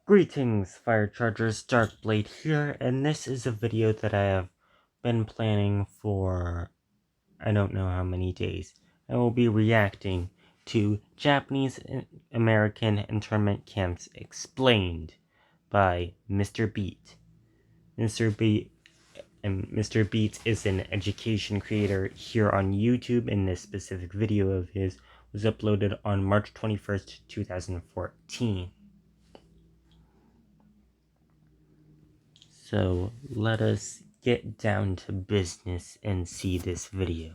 Greetings, Fire Chargers, Darkblade here, and this is a video that I have been planning for I don't know how many days. I will be reacting to Japanese American internment camps explained by Mr. Beat. Mr. Beat is an education creator here on YouTube, and this specific video of his was uploaded on March 21st, 2014. So let us get down to business and see this video.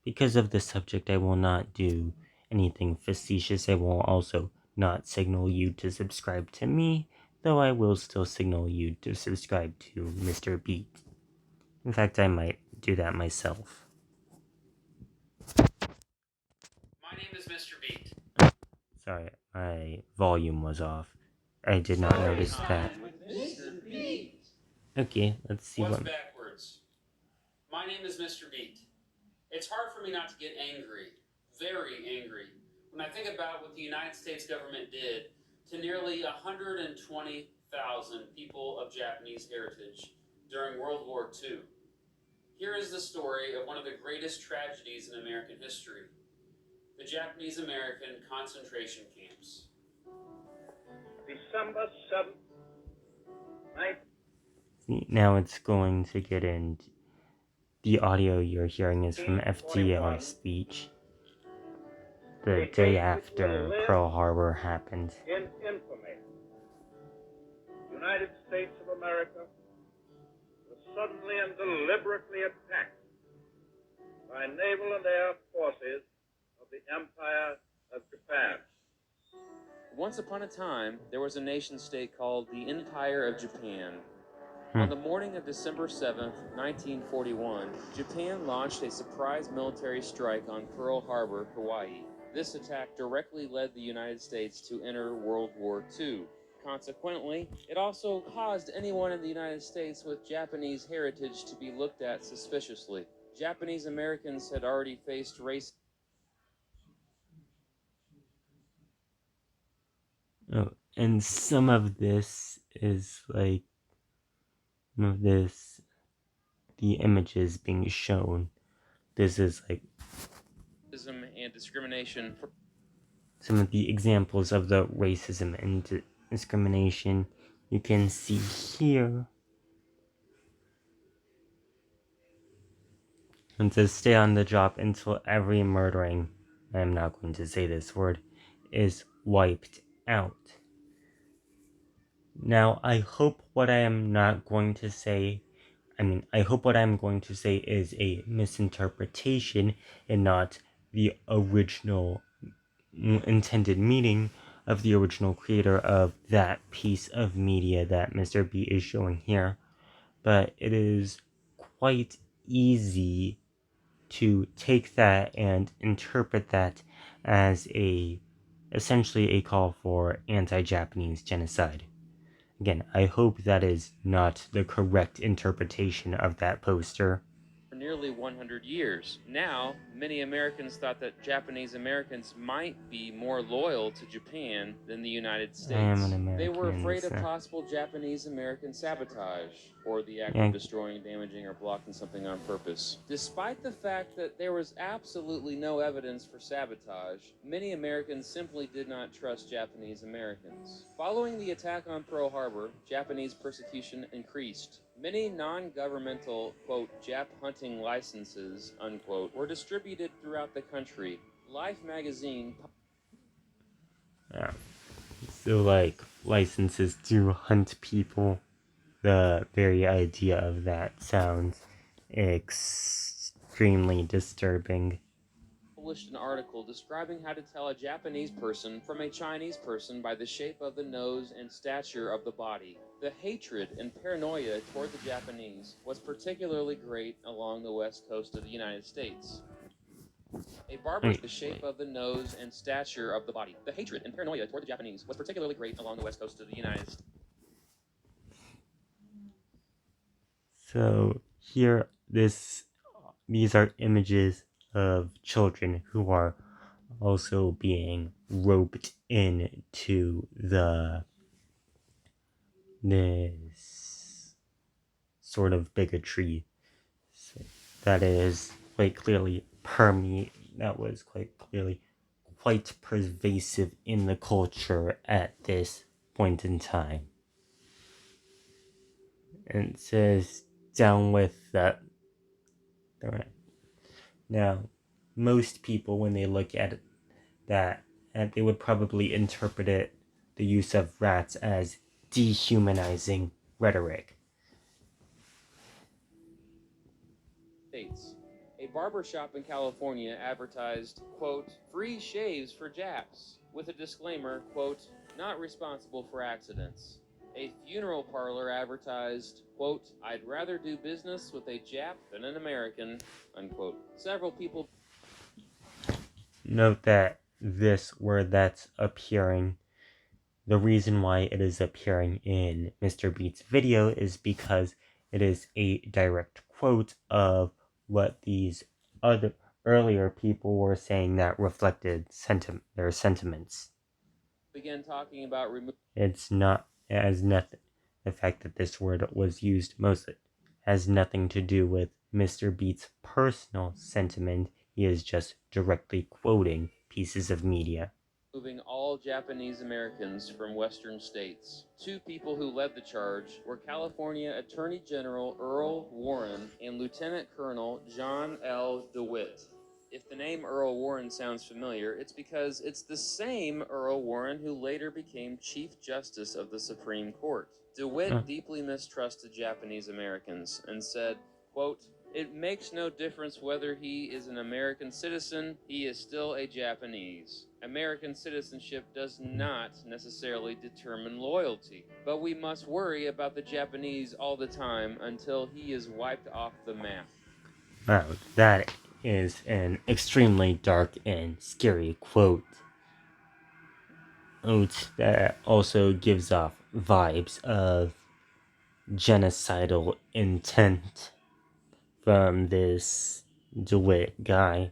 Because of the subject, I will not do anything facetious. I will also not signal you to subscribe to me, though I will still signal you to subscribe to Mr. Beat. In fact, I might do that myself. My name is Mr. Beat. Sorry, my volume was off. I did not notice that. Mr. Beat. Okay, let's see What's what... backwards? My name is Mr. Beat. It's hard for me not to get angry, very angry, when I think about what the United States government did to nearly 120,000 people of Japanese heritage during World War II. Here is the story of one of the greatest tragedies in American history: the Japanese American concentration camps. December 7th, Now it's going to get in. The audio you're hearing is from FDR's speech the day after Pearl Harbor happened. in infamy. United States of America was suddenly and deliberately attacked by naval and air forces of the Empire of Japan. Once upon a time, there was a nation-state called the Empire of Japan. On the morning of December 7th, 1941, Japan launched a surprise military strike on Pearl Harbor, Hawaii. This attack directly led the United States to enter World War II. Consequently, it also caused anyone in the United States with Japanese heritage to be looked at suspiciously. Japanese Americans had already faced race. Oh, and some of this is like the images being shown. This is like And discrimination for some of the examples of the racism and discrimination you can see here. And to stay on the job until every murdering, I'm not going to say this word, is wiped out. Now, I hope what I am not going to say, I hope what I'm going to say is a misinterpretation and not the original intended meaning of the original creator of that piece of media that Mr. B is showing here. But it is quite easy to take that and interpret that as essentially a call for anti-Japanese genocide. Again, I hope that is not the correct interpretation of that poster. nearly 100 years. Now, many Americans thought that Japanese Americans might be more loyal to Japan than the United States. I am an American. They were afraid of possible Japanese American sabotage, or the act of destroying, damaging, or blocking something on purpose. Despite the fact that there was absolutely no evidence for sabotage, many Americans simply did not trust Japanese Americans. Following the attack on Pearl Harbor, Japanese persecution increased. Many non-governmental, quote, Jap hunting licenses, unquote, were distributed throughout the country. Life magazine... So, like, licenses to hunt people. The very idea of that sounds extremely disturbing. Published an article describing how to tell a Japanese person from a Chinese person by the shape of the nose and stature of the body. The hatred and paranoia toward the Japanese was particularly great along the west coast of the United States. A barber, the shape of the nose and stature of the body. The hatred and paranoia toward the Japanese was particularly great along the west coast of the United States. So here, these are images of children who are also being roped into the this sort of bigotry that is quite clearly that was quite clearly quite pervasive in the culture at this point in time. And it says, down with that. Alright. Now, most people, when they look at that, they would probably interpret the use of rats as dehumanizing rhetoric. States. A barber shop in California advertised, quote, free shaves for Japs, with a disclaimer, quote, not responsible for accidents. A funeral parlor advertised, quote, I'd rather do business with a Jap than an American, unquote. Several people... Note that this word that's appearing, the reason why it is appearing in Mr. Beat's video is because it is a direct quote of what these other earlier people were saying that reflected their sentiments. began talking about It's not as nothing. The fact that this word was used mostly has nothing to do with Mr. Beat's personal sentiment. He is just directly quoting pieces of media. moving all Japanese Americans from Western states. Two people who led the charge were California Attorney General Earl Warren and Lieutenant Colonel John L. DeWitt. If the name Earl Warren sounds familiar, it's because it's the same Earl Warren who later became Chief Justice of the Supreme Court. DeWitt deeply mistrusted Japanese Americans and said, quote, it makes no difference whether he is an American citizen, he is still a Japanese. American citizenship does not necessarily determine loyalty, but we must worry about the Japanese all the time until he is wiped off the map. Wow, that is an extremely dark and scary quote. That also gives off vibes of genocidal intent from this DeWitt guy.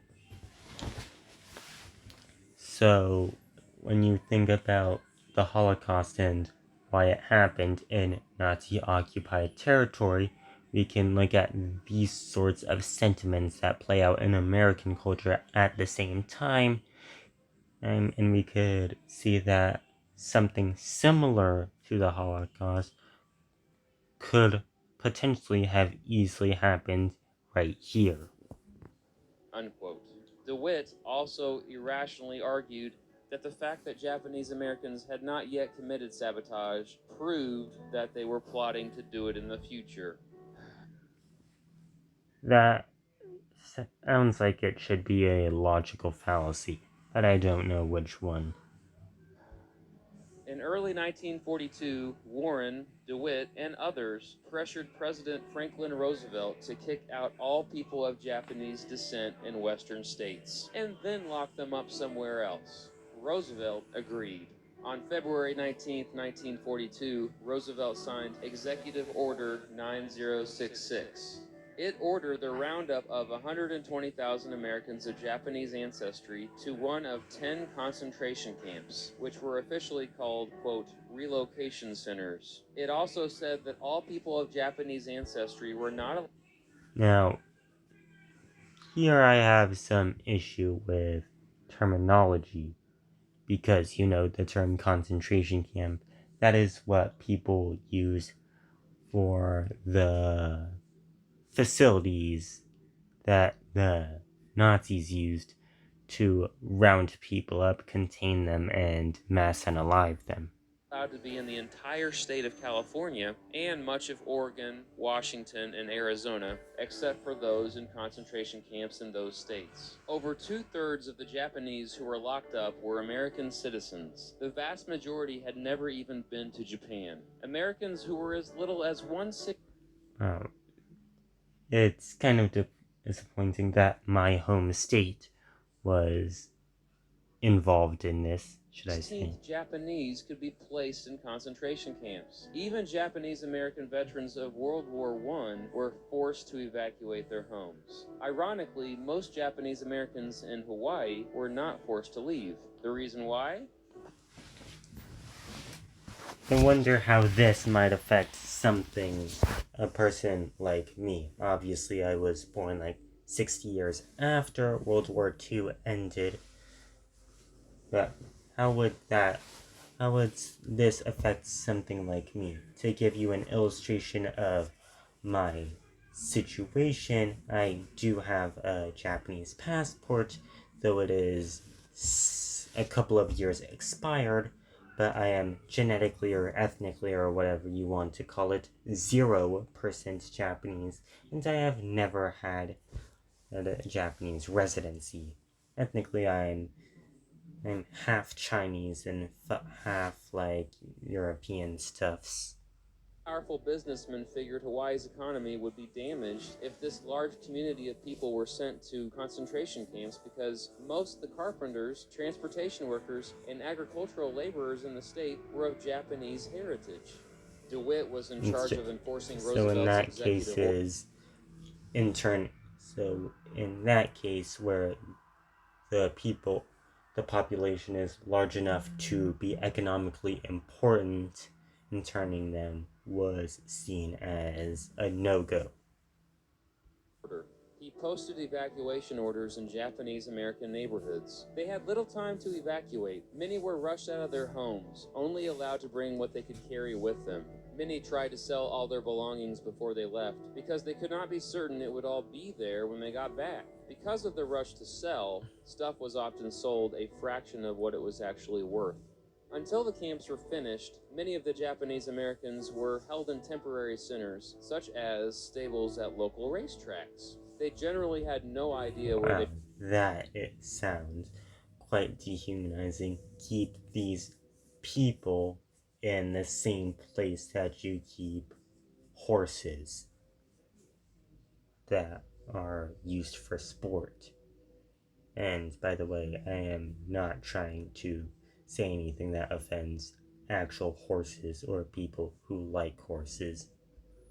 So, when you think about the Holocaust and why it happened in Nazi occupied territory, we can look at these sorts of sentiments that play out in American culture at the same time, and we could see that something similar to the Holocaust could potentially have easily happened right here. Unquote. DeWitt also irrationally argued that the fact that Japanese Americans had not yet committed sabotage proved that they were plotting to do it in the future. That sounds like it should be a logical fallacy, but I don't know which one. In early 1942, Warren, DeWitt, and others pressured President Franklin Roosevelt to kick out all people of Japanese descent in Western states, and then lock them up somewhere else. Roosevelt agreed. On February 19, 1942, Roosevelt signed Executive Order 9066. It ordered the roundup of 120,000 Americans of Japanese ancestry to one of 10 concentration camps, which were officially called, quote, relocation centers. It also said that all people of Japanese ancestry were not... Now, here I have some issue with terminology, because, the term concentration camp, that is what people use for the facilities that the Nazis used to round people up, contain them, and mass unalive them. allowed to be in the entire state of California and much of Oregon, Washington, and Arizona, except for those in concentration camps in those states. Over 2/3 of the Japanese who were locked up were American citizens. The vast majority had never even been to Japan. Americans who were as little as 1/6. It's kind of disappointing that my home state was involved in this, should I say. Japanese could be placed in concentration camps. Even Japanese American veterans of World War I were forced to evacuate their homes. Ironically, most Japanese Americans in Hawaii were not forced to leave. The reason why? I wonder how this might affect a person like me. Obviously, I was born like 60 years after World War II ended, but how would this affect something like me? To give you an illustration of my situation, I do have a Japanese passport, though it is a couple of years expired, but I am genetically or ethnically or whatever you want to call it 0% Japanese, and I have never had a Japanese residency. Ethnically, I'm half Chinese and half like European stuffs. Powerful businessmen figured Hawaii's economy would be damaged if this large community of people were sent to concentration camps because most of the carpenters, transportation workers, and agricultural laborers in the state were of Japanese heritage. DeWitt was in charge of enforcing So in Roosevelt's that case executive order. is intern. So in that case where the people, the population is large enough to be economically important, interning them was seen as a no-go. He posted evacuation orders in Japanese American neighborhoods. They had little time to evacuate. Many were rushed out of their homes, only allowed to bring what they could carry with them. Many tried to sell all their belongings before they left because they could not be certain it would all be there when they got back. Because of the rush to sell, stuff was often sold a fraction of what it was actually worth. Until the camps were finished, many of the Japanese Americans were held in temporary centers, such as stables at local racetracks. They generally had no idea where Wow, that it sounds quite dehumanizing. Keep these people in the same place that you keep horses that are used for sport. And by the way, I am not trying to say anything that offends actual horses or people who like horses.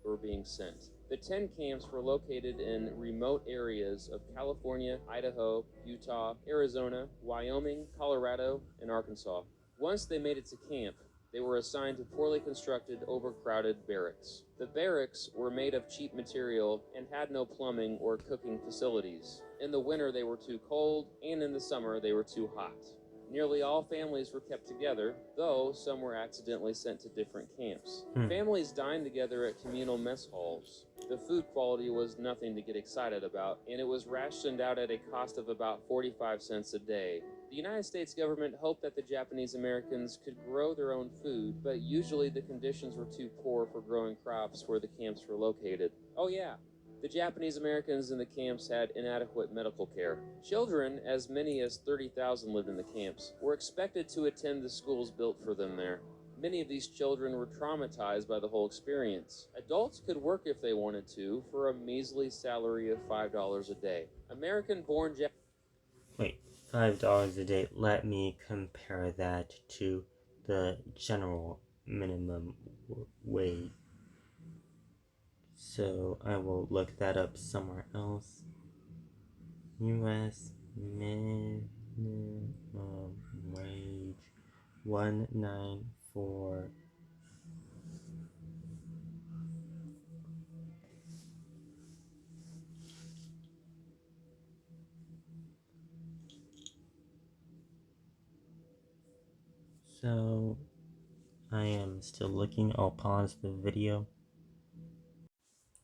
were being sent. The 10 camps were located in remote areas of California, Idaho, Utah, Arizona, Wyoming, Colorado, and Arkansas. Once they made it to camp, they were assigned to poorly constructed, overcrowded barracks. The barracks were made of cheap material and had no plumbing or cooking facilities. In the winter, they were too cold, and in the summer, they were too hot. Nearly all families were kept together, though some were accidentally sent to different camps. Families dined together at communal mess halls. The food quality was nothing to get excited about, and it was rationed out at a cost of about 45 cents a day. The United States government hoped that the Japanese Americans could grow their own food, but usually the conditions were too poor for growing crops where the camps were located. Oh yeah, the Japanese Americans in the camps had inadequate medical care. Children, as many as 30,000 lived in the camps, were expected to attend the schools built for them there. Many of these children were traumatized by the whole experience. Adults could work if they wanted to for a measly salary of $5 a day. American-born Wait, $5 a day. Let me compare that to the general minimum wage. So I will look that up somewhere else. U.S. minimum wage 194. So I am still looking. I'll pause the video.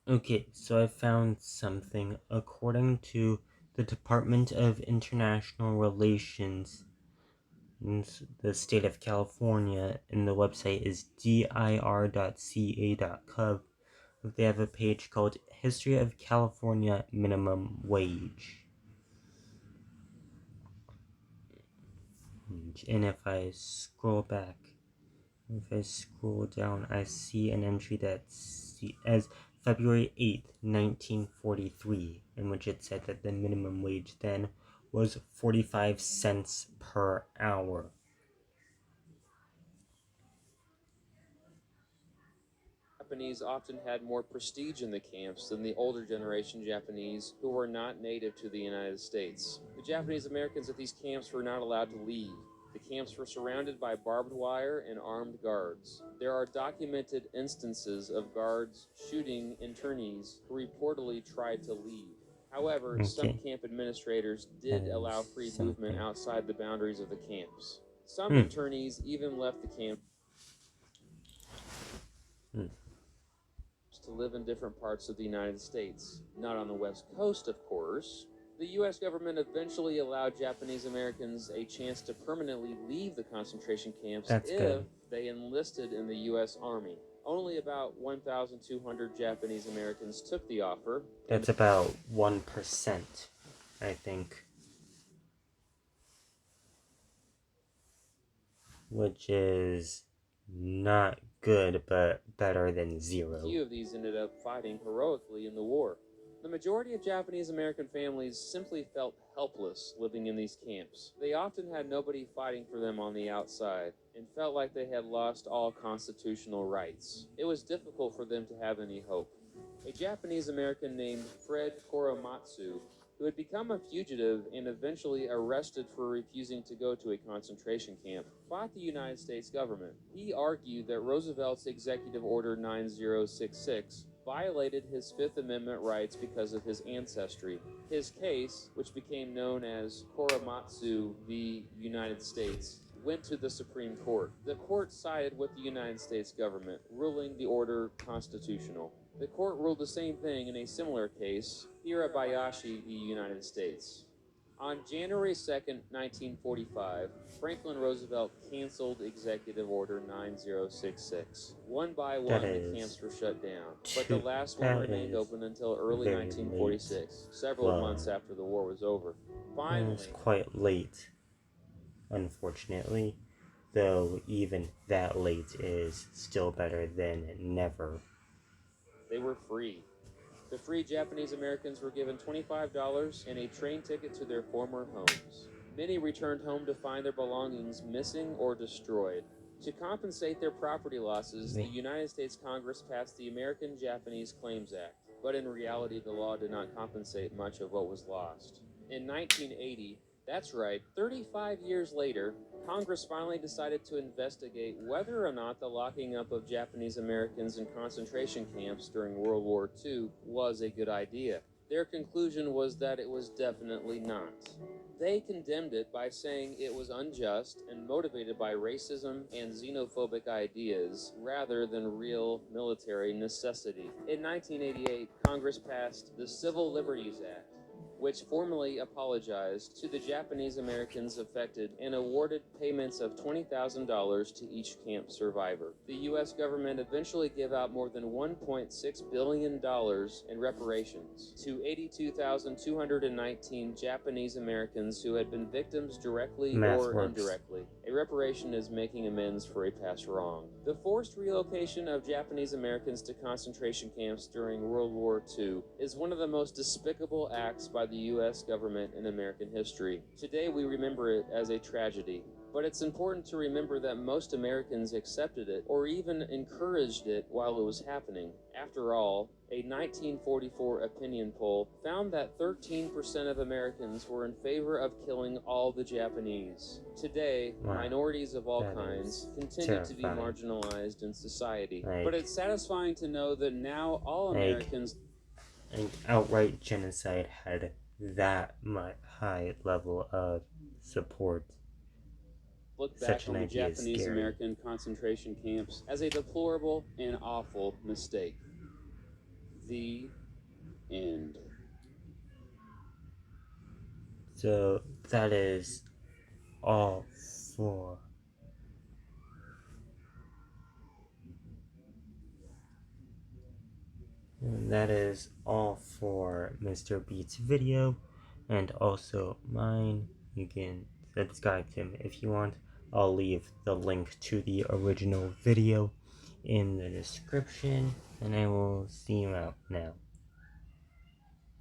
Okay, so I found something. According to the Department of International Relations in the state of California, and the website is dir.ca.gov, they have a page called History of California Minimum Wage. And if I scroll down, I see an entry that's as February 8th, 1943, in which it said that the minimum wage then was 45 cents per hour. Japanese often had more prestige in the camps than the older generation Japanese who were not native to the United States. The Japanese Americans at these camps were not allowed to leave. The camps were surrounded by barbed wire and armed guards. There are documented instances of guards shooting internees who reportedly tried to leave. However, some Okay. camp administrators did That allow is free movement something. outside the boundaries of the camps. Some internees even left the camp to live in different parts of the United States. Not on the West Coast, of course. The U.S. government eventually allowed Japanese Americans a chance to permanently leave the concentration camps That's if good. they enlisted in the U.S. Army. Only about 1,200 Japanese Americans took the offer. That's about 1%, I think. Which is not good, but better than zero. Few of these ended up fighting heroically in the war. The majority of Japanese American families simply felt helpless living in these camps. They often had nobody fighting for them on the outside and felt like they had lost all constitutional rights. It was difficult for them to have any hope. A Japanese American named Fred Korematsu, who had become a fugitive and eventually arrested for refusing to go to a concentration camp, fought the United States government. He argued that Roosevelt's Executive Order 9066 violated his Fifth Amendment rights because of his ancestry. His case, which became known as Korematsu v. United States, went to the Supreme Court. The court sided with the United States government, ruling the order constitutional. The court ruled the same thing in a similar case, Hirabayashi v. United States. On January 2nd, 1945, Franklin Roosevelt canceled Executive Order 9066. One by one, the camps were shut down, but the last one remained open until early 1946, several months after the war was over. Finally, it's quite late, unfortunately, though even that late is still better than never. They were free. The free Japanese Americans were given $25 and a train ticket to their former homes. Many returned home to find their belongings missing or destroyed. To compensate their property losses, the United States Congress passed the American Japanese Claims Act, but in reality the law did not compensate much of what was lost. In 1980, that's right, 35 years later, Congress finally decided to investigate whether or not the locking up of Japanese Americans in concentration camps during World War II was a good idea. Their conclusion was that it was definitely not. They condemned it by saying it was unjust and motivated by racism and xenophobic ideas rather than real military necessity. In 1988, Congress passed the Civil Liberties Act, which formally apologized to the Japanese Americans affected and awarded payments of $20,000 to each camp survivor. The U.S. government eventually gave out more than $1.6 billion in reparations to 82,219 Japanese Americans who had been victims directly or indirectly. A reparation is making amends for a past wrong. The forced relocation of Japanese Americans to concentration camps during World War II is one of the most despicable acts by the U.S. government in American history. Today we remember it as a tragedy, but it's important to remember that most Americans accepted it or even encouraged it while it was happening. After all, a 1944 opinion poll found that 13% of Americans were in favor of killing all the Japanese. Today, minorities of all kinds continue to be marginalized in society, but it's satisfying to know that now all Americans... An outright genocide had that high level of support. Look back on the Japanese American concentration camps as a deplorable and awful mistake. The end. So that is all for Mr. Beat's video and also mine. You can subscribe to him if you want. I'll leave the link to the original video in the description, and I will see you out now.